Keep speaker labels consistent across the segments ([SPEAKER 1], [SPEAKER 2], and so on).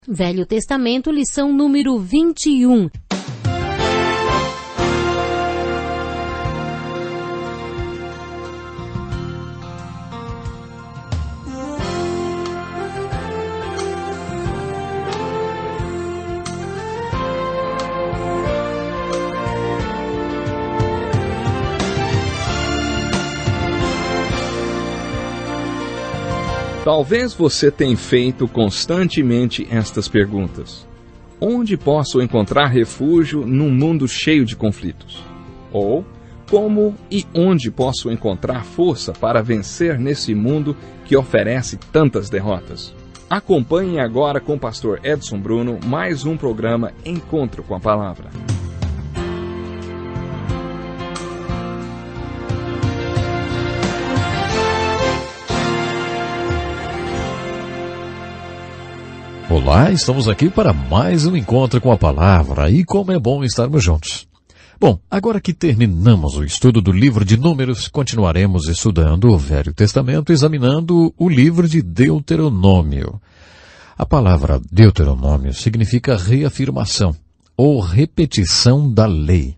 [SPEAKER 1] Velho Testamento, lição número 21.
[SPEAKER 2] Talvez você tenha feito constantemente estas perguntas. Onde posso encontrar refúgio num mundo cheio de conflitos? Ou, como e onde posso encontrar força para vencer nesse mundo que oferece tantas derrotas? Acompanhe agora com o pastor Edson Bruno mais um programa Encontro com a Palavra.
[SPEAKER 3] Olá, estamos aqui para mais um Encontro com a Palavra e como é bom estarmos juntos. Bom, agora que terminamos o estudo do livro de Números, continuaremos estudando o Velho Testamento, examinando o livro de Deuteronômio. A palavra Deuteronômio significa reafirmação ou repetição da lei.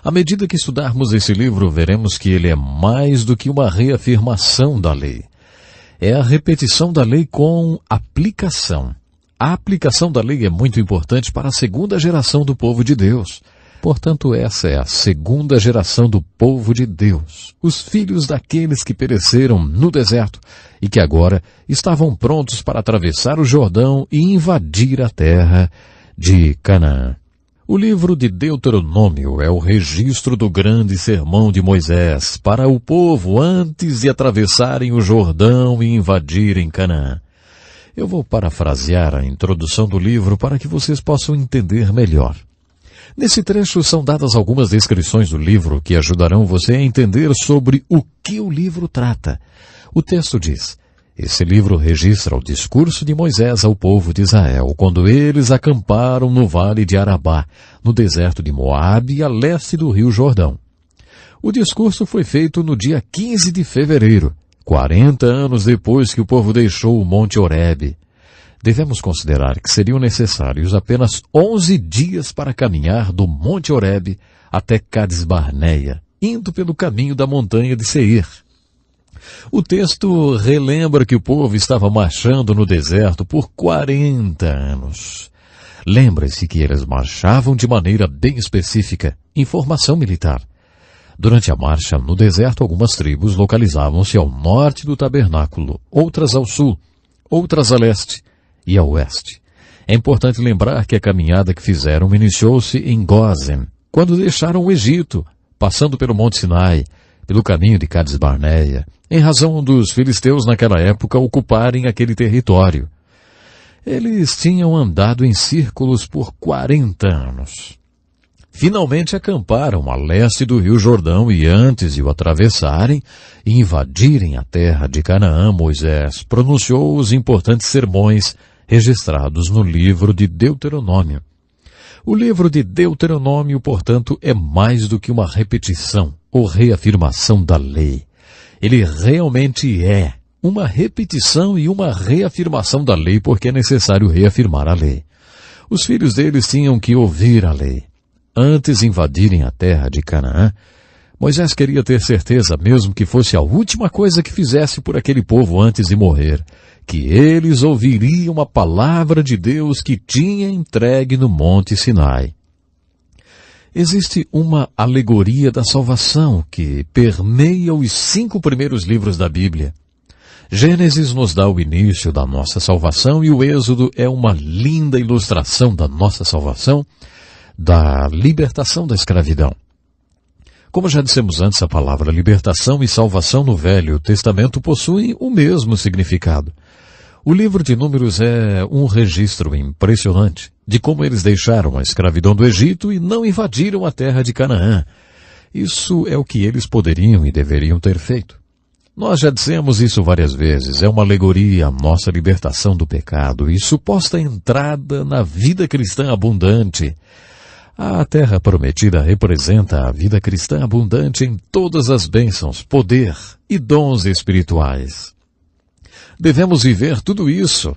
[SPEAKER 3] À medida que estudarmos esse livro, veremos que ele é mais do que uma reafirmação da lei. É a repetição da lei com aplicação. A aplicação da lei é muito importante para a segunda geração do povo de Deus. Portanto, essa é a segunda geração do povo de Deus, os filhos daqueles que pereceram no deserto e que agora estavam prontos para atravessar o Jordão e invadir a terra de Canaã. O livro de Deuteronômio é o registro do grande sermão de Moisés para o povo antes de atravessarem o Jordão e invadirem Canaã. Eu vou parafrasear a introdução do livro para que vocês possam entender melhor. Nesse trecho são dadas algumas descrições do livro que ajudarão você a entender sobre o que o livro trata. O texto diz: esse livro registra o discurso de Moisés ao povo de Israel, quando eles acamparam no vale de Arabá, no deserto de Moabe, a leste do rio Jordão. O discurso foi feito no dia 15 de fevereiro, 40 anos depois que o povo deixou o Monte Horebe. Devemos considerar que seriam necessários apenas 11 dias para caminhar do Monte Horebe até Cades Barneia, indo pelo caminho da montanha de Seir. O texto relembra que o povo estava marchando no deserto por 40 anos. Lembre-se que eles marchavam de maneira bem específica, em formação militar. Durante a marcha no deserto, algumas tribos localizavam-se ao norte do tabernáculo, outras ao sul, outras a leste e a oeste. É importante lembrar que a caminhada que fizeram iniciou-se em Gósen, quando deixaram o Egito, passando pelo Monte Sinai, pelo caminho de Cades Barneia, em razão dos filisteus naquela época ocuparem aquele território. Eles tinham andado em círculos por 40 anos. Finalmente acamparam a leste do rio Jordão e antes de o atravessarem e invadirem a terra de Canaã, Moisés pronunciou os importantes sermões registrados no livro de Deuteronômio. O livro de Deuteronômio, portanto, é mais do que uma repetição ou reafirmação da lei. Ele realmente é uma repetição e uma reafirmação da lei, porque é necessário reafirmar a lei. Os filhos deles tinham que ouvir a lei. Antes de invadirem a terra de Canaã, Moisés queria ter certeza, mesmo que fosse a última coisa que fizesse por aquele povo antes de morrer, que eles ouviriam a palavra de Deus que tinha entregue no Monte Sinai. Existe uma alegoria da salvação que permeia os 5 primeiros livros da Bíblia. Gênesis nos dá o início da nossa salvação e o Êxodo é uma linda ilustração da nossa salvação, da libertação da escravidão. Como já dissemos antes, a palavra libertação e salvação no Velho Testamento possuem o mesmo significado. O livro de Números é um registro impressionante de como eles deixaram a escravidão do Egito e não invadiram a terra de Canaã. Isso é o que eles poderiam e deveriam ter feito. Nós já dissemos isso várias vezes, é uma alegoria à nossa libertação do pecado e suposta entrada na vida cristã abundante. A terra prometida representa a vida cristã abundante em todas as bênçãos, poder e dons espirituais. Devemos viver tudo isso.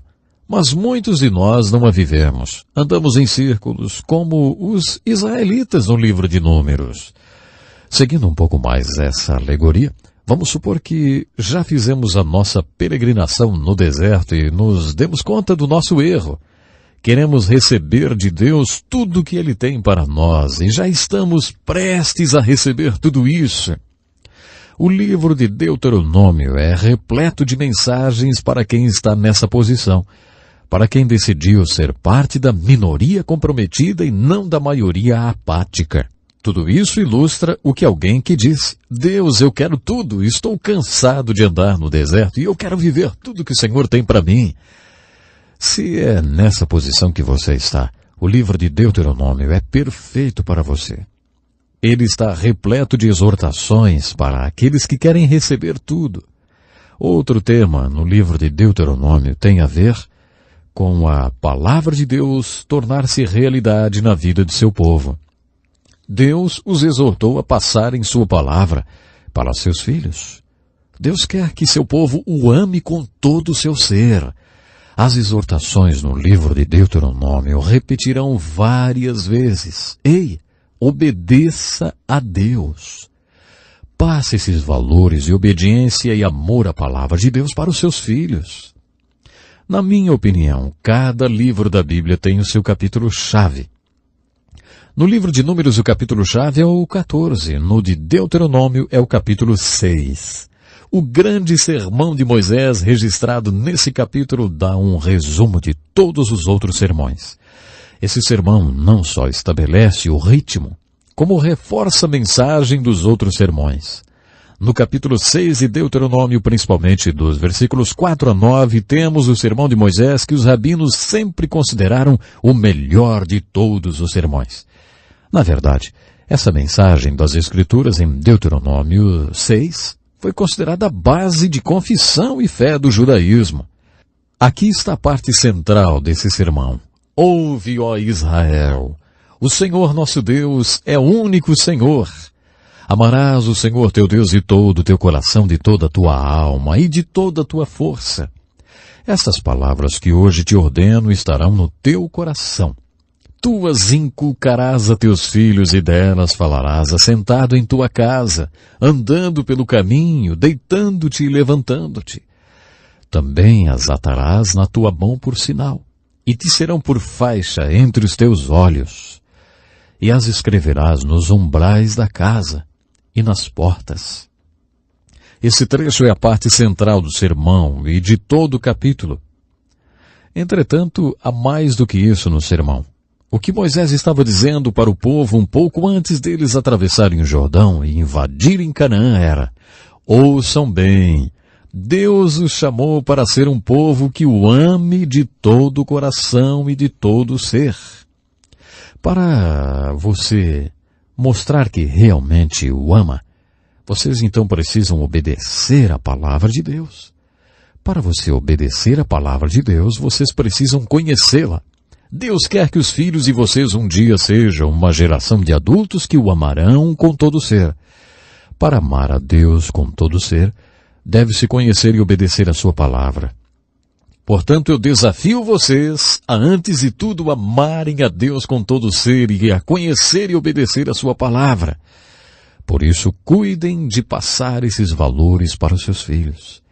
[SPEAKER 3] Mas muitos de nós não a vivemos. Andamos em círculos, como os israelitas no livro de Números. Seguindo um pouco mais essa alegoria, vamos supor que já fizemos a nossa peregrinação no deserto e nos demos conta do nosso erro. Queremos receber de Deus tudo o que Ele tem para nós e já estamos prestes a receber tudo isso. O livro de Deuteronômio é repleto de mensagens para quem está nessa posição, para quem decidiu ser parte da minoria comprometida e não da maioria apática. Tudo isso ilustra o que alguém que disse: Deus, eu quero tudo, estou cansado de andar no deserto e eu quero viver tudo que o Senhor tem para mim. Se é nessa posição que você está, o livro de Deuteronômio é perfeito para você. Ele está repleto de exortações para aqueles que querem receber tudo. Outro tema no livro de Deuteronômio tem a ver com a palavra de Deus tornar-se realidade na vida de seu povo. Deus os exortou a passarem sua palavra para seus filhos. Deus quer que seu povo o ame com todo o seu ser. As exortações no livro de Deuteronômio repetirão várias vezes: Ei, obedeça a Deus. Passe esses valores de obediência e amor à palavra de Deus para os seus filhos. Na minha opinião, cada livro da Bíblia tem o seu capítulo-chave. No livro de Números, o capítulo-chave é o 14. No de Deuteronômio é o capítulo 6. O grande sermão de Moisés, registrado nesse capítulo, dá um resumo de todos os outros sermões. Esse sermão não só estabelece o ritmo, como reforça a mensagem dos outros sermões. No capítulo 6 de Deuteronômio, principalmente dos versículos 4 a 9, temos o sermão de Moisés que os rabinos sempre consideraram o melhor de todos os sermões. Na verdade, essa mensagem das Escrituras em Deuteronômio 6 foi considerada a base de confissão e fé do judaísmo. Aqui está a parte central desse sermão. Ouve, ó Israel, o Senhor nosso Deus é o único Senhor. Amarás o Senhor teu Deus de todo o teu coração, de toda a tua alma e de toda a tua força. Estas palavras que hoje te ordeno estarão no teu coração. Tu as inculcarás a teus filhos e delas falarás assentado em tua casa, andando pelo caminho, deitando-te e levantando-te. Também as atarás na tua mão por sinal, e te serão por faixa entre os teus olhos. E as escreverás nos umbrais da casa e nas portas. Esse trecho é a parte central do sermão e de todo o capítulo. Entretanto, há mais do que isso no sermão. O que Moisés estava dizendo para o povo um pouco antes deles atravessarem o Jordão e invadirem Canaã era: ouçam bem, Deus os chamou para ser um povo que o ame de todo o coração e de todo o ser. Para você mostrar que realmente o ama, vocês então precisam obedecer à palavra de Deus. Para você obedecer à palavra de Deus, vocês precisam conhecê-la. Deus quer que os filhos de vocês um dia sejam uma geração de adultos que o amarão com todo o ser. Para amar a Deus com todo o ser, deve-se conhecer e obedecer a sua palavra. Portanto, eu desafio vocês a, antes de tudo, amarem a Deus com todo o ser e a conhecer e obedecer a sua palavra. Por isso, cuidem de passar esses valores para os seus filhos.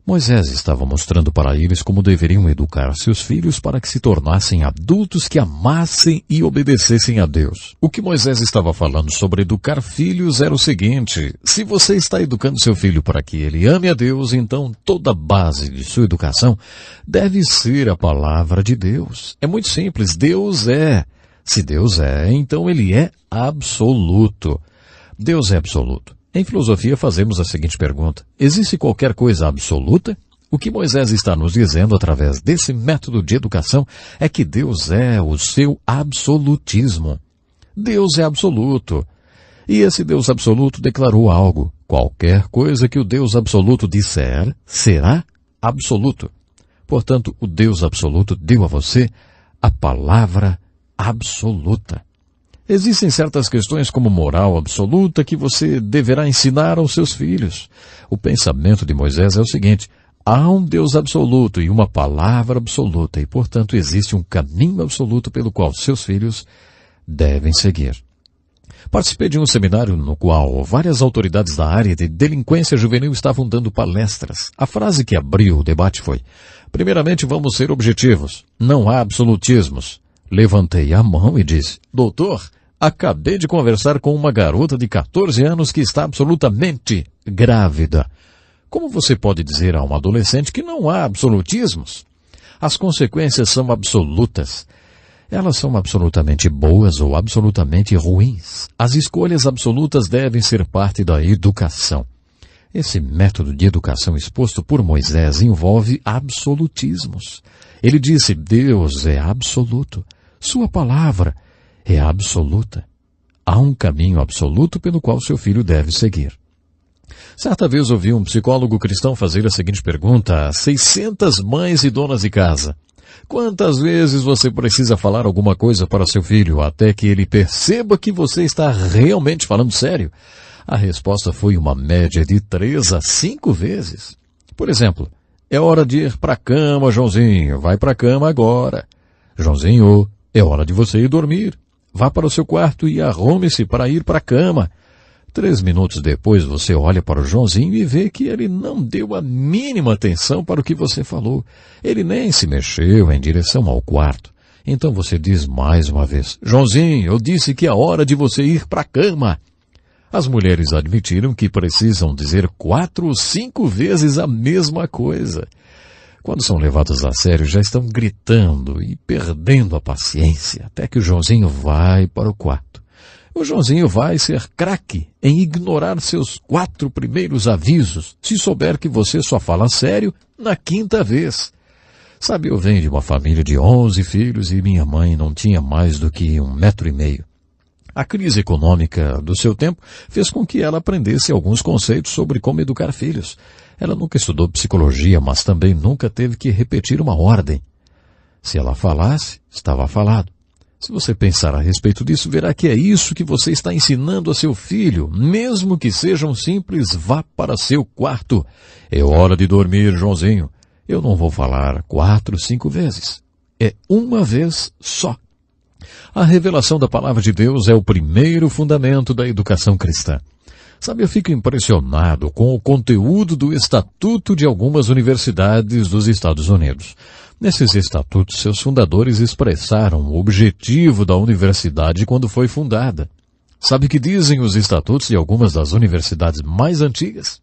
[SPEAKER 3] Moisés estava mostrando para eles como deveriam educar seus filhos para que se tornassem adultos que amassem e obedecessem a Deus. O que Moisés estava falando sobre educar filhos era o seguinte: se você está educando seu filho para que ele ame a Deus, então toda a base de sua educação deve ser a palavra de Deus. É muito simples, Deus é. Se Deus é, então ele é absoluto. Deus é absoluto. Em filosofia fazemos a seguinte pergunta: existe qualquer coisa absoluta? O que Moisés está nos dizendo através desse método de educação é que Deus é o seu absolutismo. Deus é absoluto. E esse Deus absoluto declarou algo: qualquer coisa que o Deus absoluto disser, será absoluto. Portanto, o Deus absoluto deu a você a palavra absoluta. Existem certas questões como moral absoluta que você deverá ensinar aos seus filhos. O pensamento de Moisés é o seguinte: Há um Deus absoluto e uma palavra absoluta, e, portanto, existe um caminho absoluto pelo qual seus filhos devem seguir. Participei de um seminário no qual várias autoridades da área de delinquência juvenil estavam dando palestras. A frase que abriu o debate foi: primeiramente, vamos ser objetivos. Não há absolutismos. Levantei a mão e disse: doutor, acabei de conversar com uma garota de 14 anos que está absolutamente grávida. Como você pode dizer a um adolescente que não há absolutismos? As consequências são absolutas. Elas são absolutamente boas ou absolutamente ruins. As escolhas absolutas devem ser parte da educação. Esse método de educação exposto por Moisés envolve absolutismos. Ele disse: Deus é absoluto. Sua palavra é absoluta. Há um caminho absoluto pelo qual seu filho deve seguir. Certa vez ouvi um psicólogo cristão fazer a seguinte pergunta a 600 mães e donas de casa: quantas vezes você precisa falar alguma coisa para seu filho até que ele perceba que você está realmente falando sério? A resposta foi uma média de 3 a 5 vezes. Por exemplo: é hora de ir para a cama, Joãozinho. Vai para a cama agora. Joãozinho, é hora de você ir dormir. Vá para o seu quarto e arrume-se para ir para a cama. 3 minutos depois você olha para o Joãozinho e vê que ele não deu a mínima atenção para o que você falou. Ele nem se mexeu em direção ao quarto. Então você diz mais uma vez: Joãozinho, eu disse que é hora de você ir para a cama. As mulheres admitiram que precisam dizer 4 ou 5 vezes a mesma coisa. Quando são levadas a sério, já estão gritando e perdendo a paciência, até que o Joãozinho vai para o quarto. O Joãozinho vai ser craque em ignorar seus 4 primeiros avisos, se souber que você só fala sério na 5ª vez. Sabe, eu venho de uma família de 11 filhos e minha mãe não tinha mais do que 1,5 metros. A crise econômica do seu tempo fez com que ela aprendesse alguns conceitos sobre como educar filhos. Ela nunca estudou psicologia, mas também nunca teve que repetir uma ordem. Se ela falasse, estava falado. Se você pensar a respeito disso, verá que é isso que você está ensinando a seu filho. Mesmo que seja um simples vá para seu quarto. É hora de dormir, Joãozinho. Eu não vou falar 4, 5 vezes. É uma vez só. A revelação da palavra de Deus é o primeiro fundamento da educação cristã. Sabe, eu fico impressionado com o conteúdo do estatuto de algumas universidades dos Estados Unidos. Nesses estatutos, seus fundadores expressaram o objetivo da universidade quando foi fundada. Sabe o que dizem os estatutos de algumas das universidades mais antigas?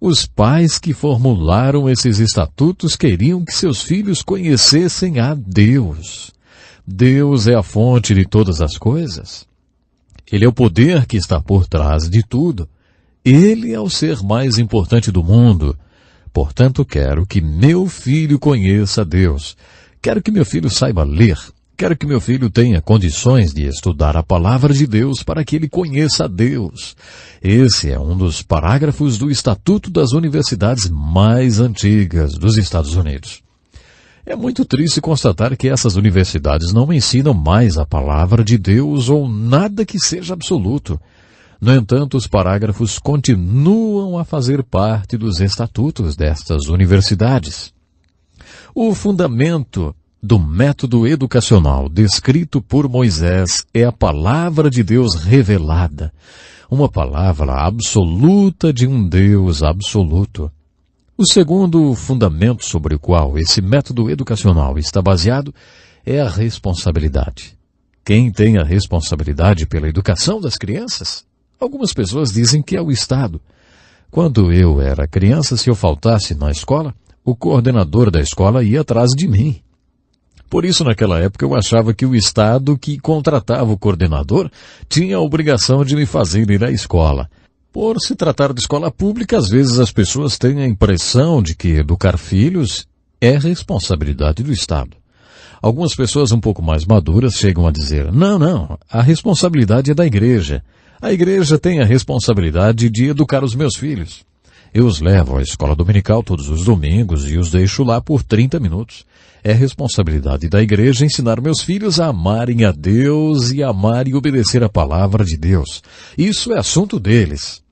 [SPEAKER 3] Os pais que formularam esses estatutos queriam que seus filhos conhecessem a Deus. Deus é a fonte de todas as coisas. Ele é o poder que está por trás de tudo. Ele é o ser mais importante do mundo. Portanto, quero que meu filho conheça Deus. Quero que meu filho saiba ler. Quero que meu filho tenha condições de estudar a palavra de Deus para que ele conheça Deus. Esse é um dos parágrafos do Estatuto das Universidades mais antigas dos Estados Unidos. É muito triste constatar que essas universidades não ensinam mais a palavra de Deus ou nada que seja absoluto. No entanto, os parágrafos continuam a fazer parte dos estatutos destas universidades. O fundamento do método educacional descrito por Moisés é a palavra de Deus revelada, uma palavra absoluta de um Deus absoluto. O segundo fundamento sobre o qual esse método educacional está baseado é a responsabilidade. Quem tem a responsabilidade pela educação das crianças? Algumas pessoas dizem que é o Estado. Quando eu era criança, se eu faltasse na escola, o coordenador da escola ia atrás de mim. Por isso, naquela época, eu achava que o Estado que contratava o coordenador tinha a obrigação de me fazer ir à escola. Por se tratar de escola pública, às vezes as pessoas têm a impressão de que educar filhos é responsabilidade do Estado. Algumas pessoas um pouco mais maduras chegam a dizer: não, a responsabilidade é da igreja. A igreja tem a responsabilidade de educar os meus filhos. Eu os levo à escola dominical todos os domingos e os deixo lá por 30 minutos. É responsabilidade da igreja ensinar meus filhos a amarem a Deus e amar e obedecer a palavra de Deus. Isso é assunto deles.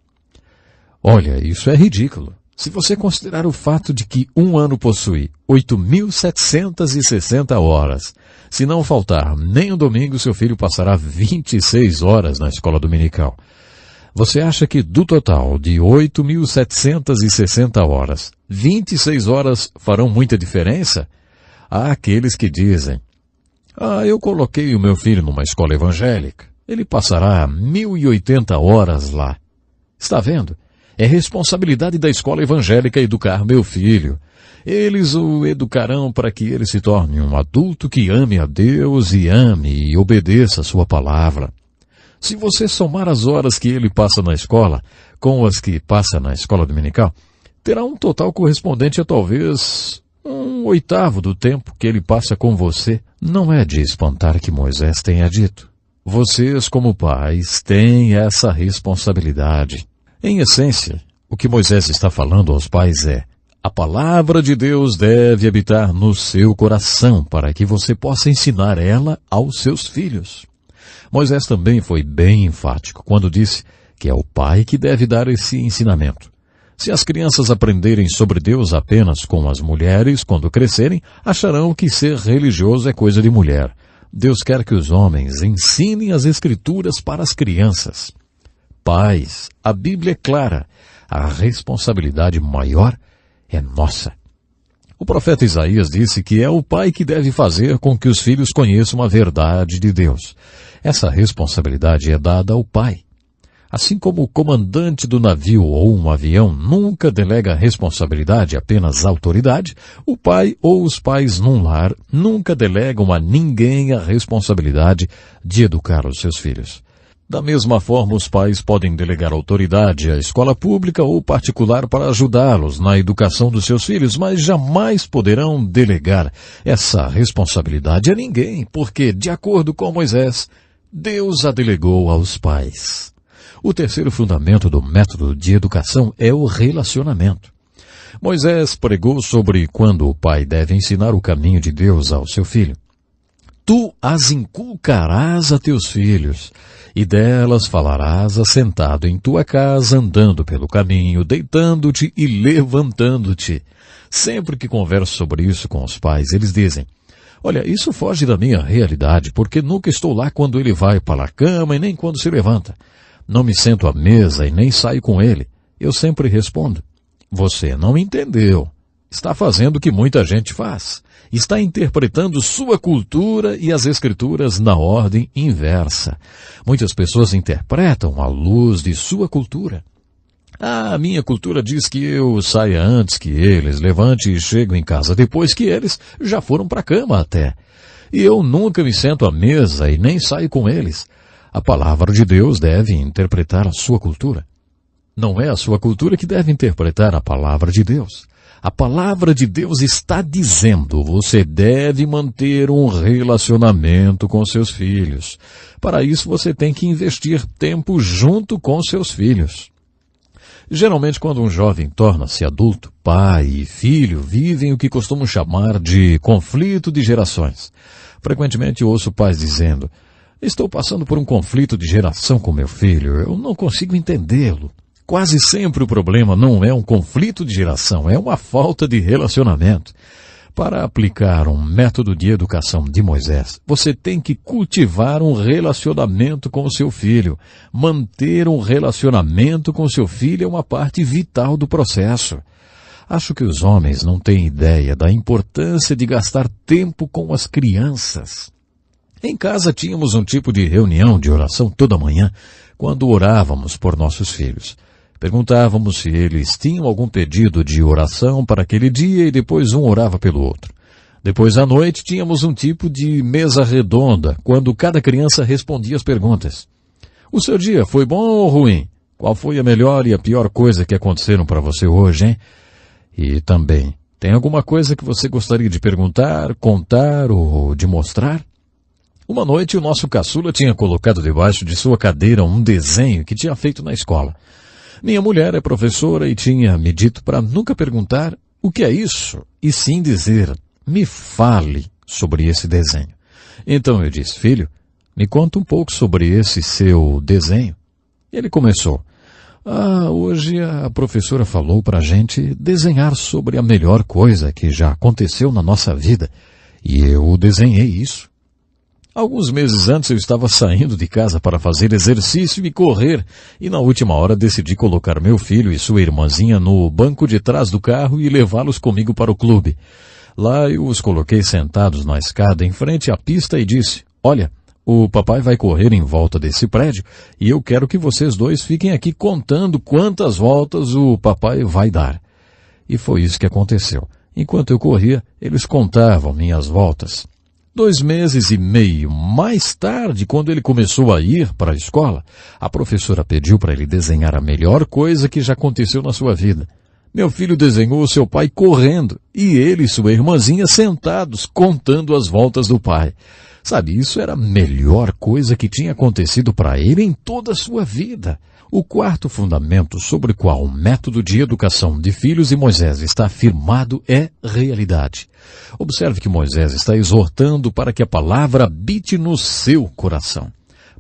[SPEAKER 3] Olha, isso é ridículo. Se você considerar o fato de que um ano possui 8.760 horas, se não faltar nem um domingo, seu filho passará 26 horas na escola dominical. Você acha que do total de 8.760 horas, 26 horas farão muita diferença? Há aqueles que dizem, eu coloquei o meu filho numa escola evangélica, ele passará 1.080 horas lá. Está vendo? É responsabilidade da escola evangélica educar meu filho. Eles o educarão para que ele se torne um adulto que ame a Deus e ame e obedeça a sua palavra. Se você somar as horas que ele passa na escola com as que passa na escola dominical, terá um total correspondente a talvez 1/8 do tempo que ele passa com você. Não é de espantar que Moisés tenha dito. Vocês, como pais, têm essa responsabilidade. Em essência, o que Moisés está falando aos pais é: a palavra de Deus deve habitar no seu coração para que você possa ensinar ela aos seus filhos. Moisés também foi bem enfático quando disse que é o pai que deve dar esse ensinamento. Se as crianças aprenderem sobre Deus apenas com as mulheres, quando crescerem, acharão que ser religioso é coisa de mulher. Deus quer que os homens ensinem as Escrituras para as crianças. Pais, a Bíblia é clara, a responsabilidade maior é nossa. O profeta Isaías disse que é o pai que deve fazer com que os filhos conheçam a verdade de Deus. Essa responsabilidade é dada ao pai. Assim como o comandante do navio ou um avião nunca delega a responsabilidade apenas à autoridade, o pai ou os pais num lar nunca delegam a ninguém a responsabilidade de educar os seus filhos. Da mesma forma, os pais podem delegar autoridade à escola pública ou particular para ajudá-los na educação dos seus filhos, mas jamais poderão delegar essa responsabilidade a ninguém, porque, de acordo com Moisés, Deus a delegou aos pais. O terceiro fundamento do método de educação é o relacionamento. Moisés pregou sobre quando o pai deve ensinar o caminho de Deus ao seu filho. Tu as inculcarás a teus filhos, e delas falarás assentado em tua casa, andando pelo caminho, deitando-te e levantando-te. Sempre que converso sobre isso com os pais, eles dizem: olha, isso foge da minha realidade, porque nunca estou lá quando ele vai para a cama e nem quando se levanta. Não me sento à mesa e nem saio com ele. Eu sempre respondo: você não entendeu. Está fazendo o que muita gente faz. Está interpretando sua cultura e as Escrituras na ordem inversa. Muitas pessoas interpretam à luz de sua cultura. A minha cultura diz que eu saia antes que eles, levante e chego em casa depois que eles já foram para a cama até. E eu nunca me sento à mesa e nem saio com eles. A palavra de Deus deve interpretar a sua cultura. Não é a sua cultura que deve interpretar a palavra de Deus. A palavra de Deus está dizendo: você deve manter um relacionamento com seus filhos. Para isso você tem que investir tempo junto com seus filhos. Geralmente, quando um jovem torna-se adulto, pai e filho vivem o que costumam chamar de conflito de gerações. Frequentemente ouço pais dizendo: estou passando por um conflito de geração com meu filho, eu não consigo entendê-lo. Quase sempre o problema não é um conflito de geração, é uma falta de relacionamento. Para aplicar um método de educação de Moisés, você tem que cultivar um relacionamento com o seu filho. Manter um relacionamento com seu filho é uma parte vital do processo. Acho que os homens não têm ideia da importância de gastar tempo com as crianças. Em casa tínhamos um tipo de reunião de oração toda manhã, quando orávamos por nossos filhos. Perguntávamos se eles tinham algum pedido de oração para aquele dia e depois um orava pelo outro. Depois à noite tínhamos um tipo de mesa redonda, quando cada criança respondia as perguntas. O seu dia foi bom ou ruim? Qual foi a melhor e a pior coisa que aconteceram para você hoje, hein? E também, tem alguma coisa que você gostaria de perguntar, contar ou de mostrar? Uma noite o nosso caçula tinha colocado debaixo de sua cadeira um desenho que tinha feito na escola. Minha mulher é professora e tinha me dito para nunca perguntar o que é isso, e sim dizer: me fale sobre esse desenho. Então eu disse: filho, me conta um pouco sobre esse seu desenho. Ele começou: Hoje a professora falou para a gente desenhar sobre a melhor coisa que já aconteceu na nossa vida. E eu desenhei isso. Alguns meses antes eu estava saindo de casa para fazer exercício e correr, e na última hora decidi colocar meu filho e sua irmãzinha no banco de trás do carro e levá-los comigo para o clube. Lá eu os coloquei sentados na escada em frente à pista e disse: olha, o papai vai correr em volta desse prédio e eu quero que vocês dois fiquem aqui contando quantas voltas o papai vai dar. E foi isso que aconteceu. Enquanto eu corria, eles contavam minhas voltas. 2 meses e meio mais tarde, quando ele começou a ir para a escola, a professora pediu para ele desenhar a melhor coisa que já aconteceu na sua vida. Meu filho desenhou o seu pai correndo e ele e sua irmãzinha sentados, contando as voltas do pai. Sabe, isso era a melhor coisa que tinha acontecido para ele em toda a sua vida. O quarto fundamento sobre o qual o método de educação de filhos de Moisés está firmado é realidade. Observe que Moisés está exortando para que a palavra habite no seu coração,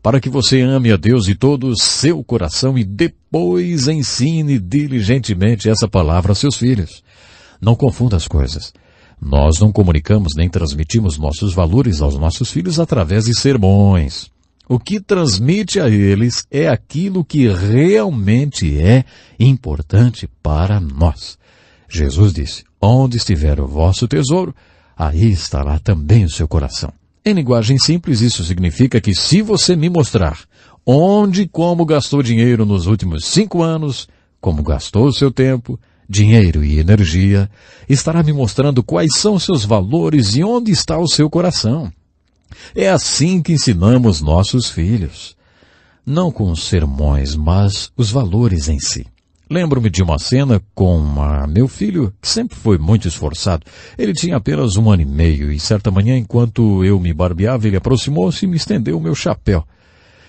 [SPEAKER 3] para que você ame a Deus de todo o seu coração e depois ensine diligentemente essa palavra aos seus filhos. Não confunda as coisas. Nós não comunicamos nem transmitimos nossos valores aos nossos filhos através de sermões. O que transmite a eles é aquilo que realmente é importante para nós. Jesus disse: onde estiver o vosso tesouro, aí estará também o seu coração. Em linguagem simples, isso significa que se você me mostrar onde e como gastou dinheiro nos últimos 5 anos, como gastou o seu tempo, dinheiro e energia, estará me mostrando quais são seus valores e onde está o seu coração. É assim que ensinamos nossos filhos. Não com os sermões, mas os valores em si. Lembro-me de uma cena com meu filho, que sempre foi muito esforçado. Ele tinha apenas 1 ano e meio e certa manhã, enquanto eu me barbeava, ele aproximou-se e me estendeu o meu chapéu.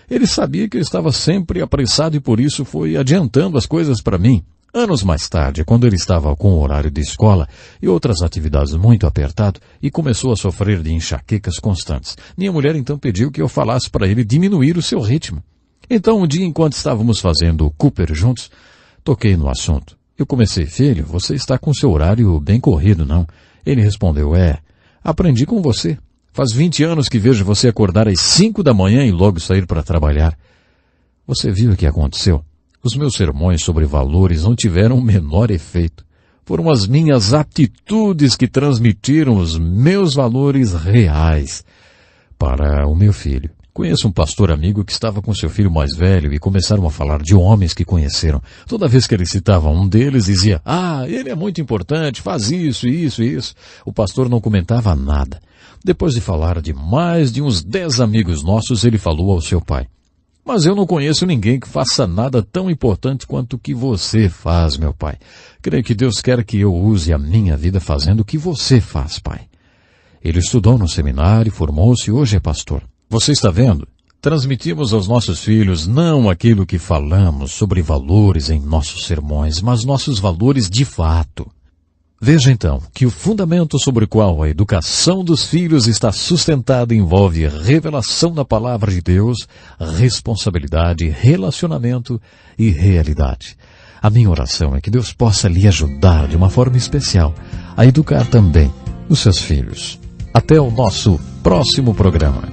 [SPEAKER 3] Ele sabia que eu estava sempre apressado e por isso foi adiantando as coisas para mim. Anos mais tarde, quando ele estava com o horário de escola e outras atividades muito apertado e começou a sofrer de enxaquecas constantes, minha mulher então pediu que eu falasse para ele diminuir o seu ritmo. Então, um dia, enquanto estávamos fazendo o Cooper juntos, toquei no assunto. Eu comecei: filho, você está com seu horário bem corrido, não? Ele respondeu: aprendi com você. Faz 20 anos que vejo você acordar às 5 da manhã e logo sair para trabalhar. Você viu o que aconteceu? Os meus sermões sobre valores não tiveram o menor efeito. Foram as minhas atitudes que transmitiram os meus valores reais para o meu filho. Conheço um pastor amigo que estava com seu filho mais velho e começaram a falar de homens que conheceram. Toda vez que ele citava um deles, dizia: ele é muito importante, faz isso, isso, isso. O pastor não comentava nada. Depois de falar de mais de uns 10 amigos nossos, ele falou ao seu pai: mas eu não conheço ninguém que faça nada tão importante quanto o que você faz, meu pai. Creio que Deus quer que eu use a minha vida fazendo o que você faz, pai. Ele estudou no seminário, formou-se e hoje é pastor. Você está vendo? Transmitimos aos nossos filhos não aquilo que falamos sobre valores em nossos sermões, mas nossos valores de fato. Veja então que o fundamento sobre o qual a educação dos filhos está sustentada envolve revelação da palavra de Deus, responsabilidade, relacionamento e realidade. A minha oração é que Deus possa lhe ajudar de uma forma especial a educar também os seus filhos. Até o nosso próximo programa.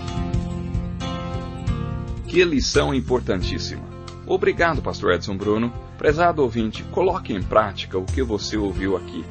[SPEAKER 2] Que lição importantíssima. Obrigado, pastor Edson Bruno. Prezado ouvinte, coloque em prática o que você ouviu aqui.